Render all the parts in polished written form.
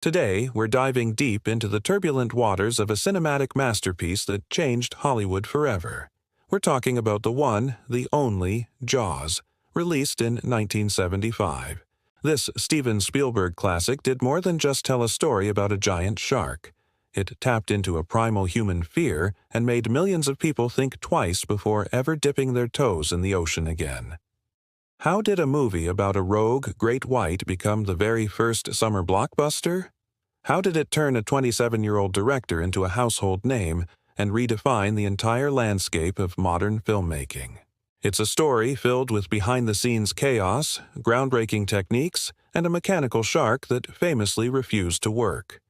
Today, we're diving deep into the turbulent waters of a cinematic masterpiece that changed Hollywood forever. We're talking about the one, the only, Jaws, released in 1975. This Steven Spielberg classic did more than just tell a story about a giant shark. It tapped into a primal human fear and made millions of people think twice before ever dipping their toes in the ocean again. How did a movie about a rogue great white become the very first summer blockbuster? How did it turn a 27-year-old director into a household name and redefine the entire landscape of modern filmmaking? It's a story filled with behind-the-scenes chaos, groundbreaking techniques, and a mechanical shark that famously refused to work.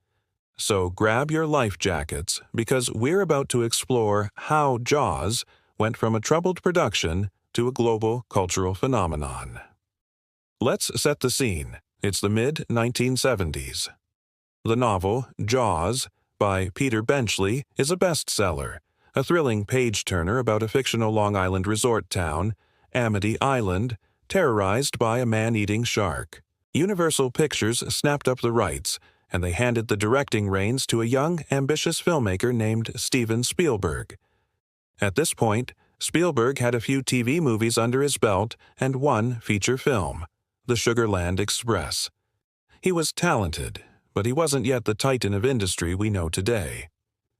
So grab your life jackets, because we're about to explore how Jaws went from a troubled production to a global cultural phenomenon. Let's set the scene. It's the mid-1970s. The novel, Jaws, by Peter Benchley, is a bestseller, a thrilling page-turner about a fictional Long Island resort town, Amity Island, terrorized by a man-eating shark. Universal Pictures snapped up the rights, and they handed the directing reins to a young, ambitious filmmaker named Steven Spielberg. At this point, Spielberg had a few TV movies under his belt and one feature film, The Sugar Land Express. He was talented, but he wasn't yet the titan of industry we know today.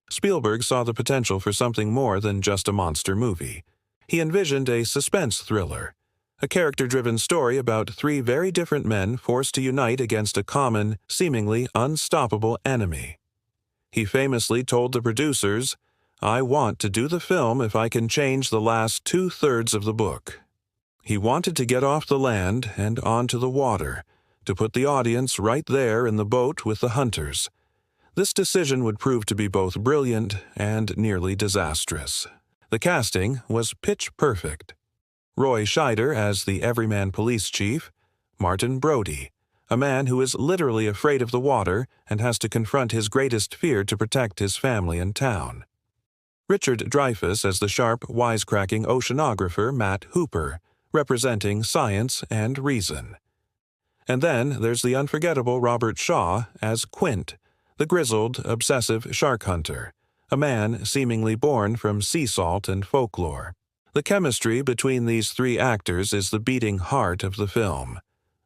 Spielberg saw the potential for something more than just a monster movie. He envisioned a suspense thriller, a character-driven story about three very different men forced to unite against a common, seemingly unstoppable enemy. He famously told the producers, "I want to do the film if I can change the last 2/3 of the book." He wanted to get off the land and onto the water, to put the audience right there in the boat with the hunters. This decision would prove to be both brilliant and nearly disastrous. The casting was pitch perfect. Roy Scheider as the everyman police chief, Martin Brody, a man who is literally afraid of the water and has to confront his greatest fear to protect his family and town. Richard Dreyfuss as the sharp, wisecracking oceanographer Matt Hooper, representing science and reason. And then there's the unforgettable Robert Shaw as Quint, the grizzled, obsessive shark hunter, a man seemingly born from sea salt and folklore. The chemistry between these three actors is the beating heart of the film.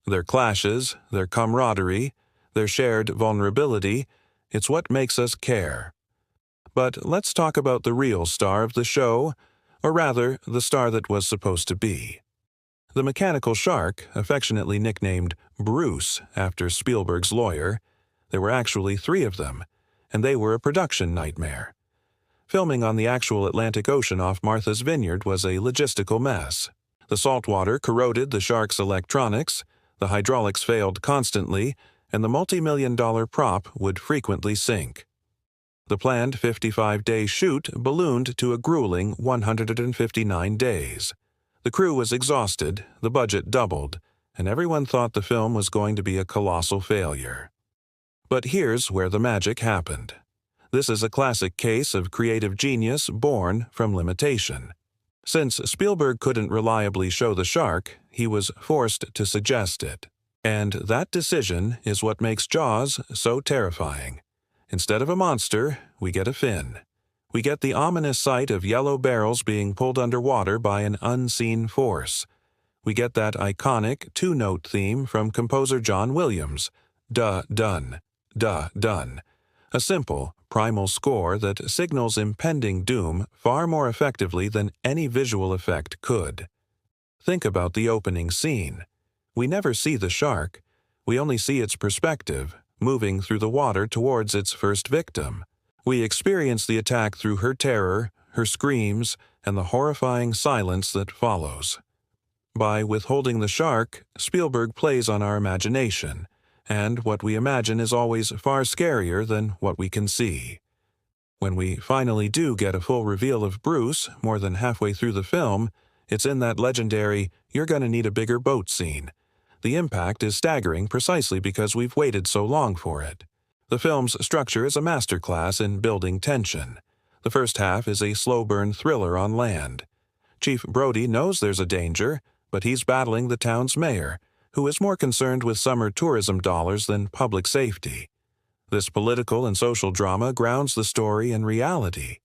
Their clashes, their camaraderie, their shared vulnerability, it's what makes us care. But let's talk about the real star of the show, or rather, the star that was supposed to be. The mechanical shark, affectionately nicknamed Bruce after Spielberg's lawyer, there were actually 3 of them, and they were a production nightmare. Filming on the actual Atlantic Ocean off Martha's Vineyard was a logistical mess. The saltwater corroded the shark's electronics, the hydraulics failed constantly, and the multi-million-dollar prop would frequently sink. The planned 55-day shoot ballooned to a grueling 159 days. The crew was exhausted, the budget doubled, and everyone thought the film was going to be a colossal failure. But here's where the magic happened. This is a classic case of creative genius born from limitation. Since Spielberg couldn't reliably show the shark, he was forced to suggest it. And that decision is what makes Jaws so terrifying. Instead of a monster, we get a fin. We get the ominous sight of yellow barrels being pulled underwater by an unseen force. We get that iconic 2-note theme from composer John Williams, "Duh, done, duh, done." A simple, primal score that signals impending doom far more effectively than any visual effect could. Think about the opening scene. We never see the shark. We only see its perspective, moving through the water towards its first victim. We experience the attack through her terror, her screams, and the horrifying silence that follows. By withholding the shark, Spielberg plays on our imagination, and what we imagine is always far scarier than what we can see. When we finally do get a full reveal of Bruce, more than halfway through the film, it's in that legendary "you're gonna need a bigger boat" scene. The impact is staggering precisely because we've waited so long for it. The film's structure is a masterclass in building tension. The first half is a slow-burn thriller on land. Chief Brody knows there's a danger, but he's battling the town's mayor, who is more concerned with summer tourism dollars than public safety. This political and social drama grounds the story in reality.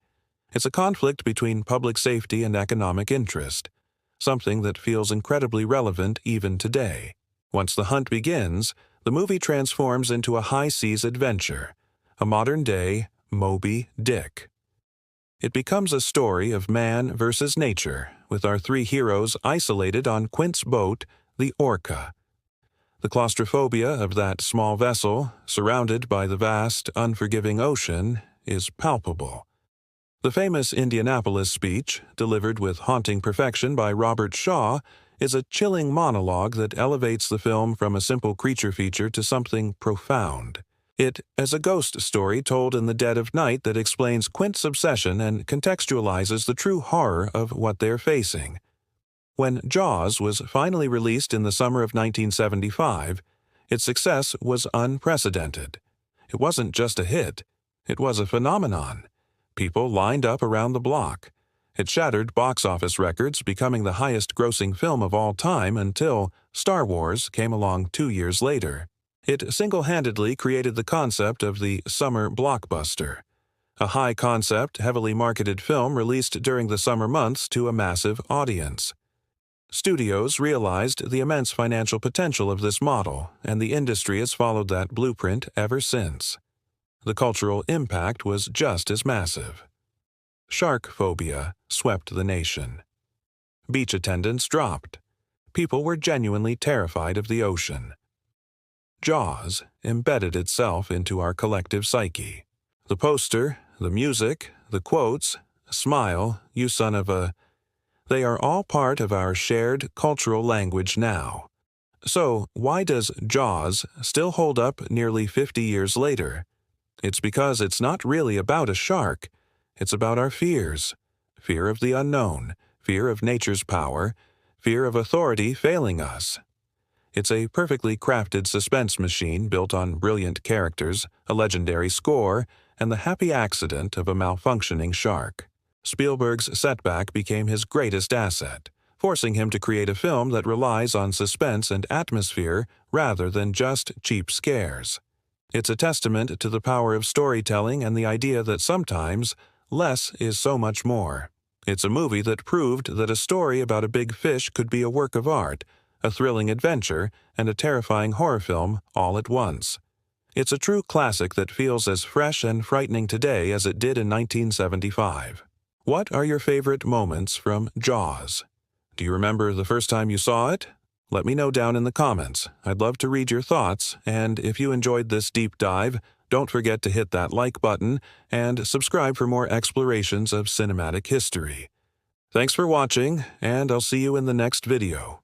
It's a conflict between public safety and economic interest, something that feels incredibly relevant even today. Once the hunt begins, the movie transforms into a high-seas adventure, a modern-day Moby Dick. It becomes a story of man versus nature, with our three heroes isolated on Quint's boat, the Orca. The claustrophobia of that small vessel, surrounded by the vast, unforgiving ocean, is palpable. The famous Indianapolis speech, delivered with haunting perfection by Robert Shaw, is a chilling monologue that elevates the film from a simple creature feature to something profound. It is a ghost story told in the dead of night that explains Quint's obsession and contextualizes the true horror of what they're facing. When Jaws was finally released in the summer of 1975, its success was unprecedented. It wasn't just a hit, it was a phenomenon. People lined up around the block. It shattered box office records, becoming the highest-grossing film of all time until Star Wars came along 2 years later. It single-handedly created the concept of the summer blockbuster, a high-concept, heavily marketed film released during the summer months to a massive audience. Studios realized the immense financial potential of this model, and the industry has followed that blueprint ever since. The cultural impact was just as massive. Shark phobia swept the nation. Beach attendance dropped. People were genuinely terrified of the ocean. Jaws embedded itself into our collective psyche. The poster, the music, the quotes, "Smile, you son of a..." They are all part of our shared cultural language now. So, why does Jaws still hold up nearly 50 years later? It's because it's not really about a shark. It's about our fears. Fear of the unknown, fear of nature's power, fear of authority failing us. It's a perfectly crafted suspense machine built on brilliant characters, a legendary score, and the happy accident of a malfunctioning shark. Spielberg's setback became his greatest asset, forcing him to create a film that relies on suspense and atmosphere rather than just cheap scares. It's a testament to the power of storytelling and the idea that sometimes less is so much more. It's a movie that proved that a story about a big fish could be a work of art, a thrilling adventure, and a terrifying horror film all at once. It's a true classic that feels as fresh and frightening today as it did in 1975. What are your favorite moments from Jaws? Do you remember the first time you saw it? Let me know down in the comments. I'd love to read your thoughts, and if you enjoyed this deep dive, don't forget to hit that like button and subscribe for more explorations of cinematic history. Thanks for watching, and I'll see you in the next video.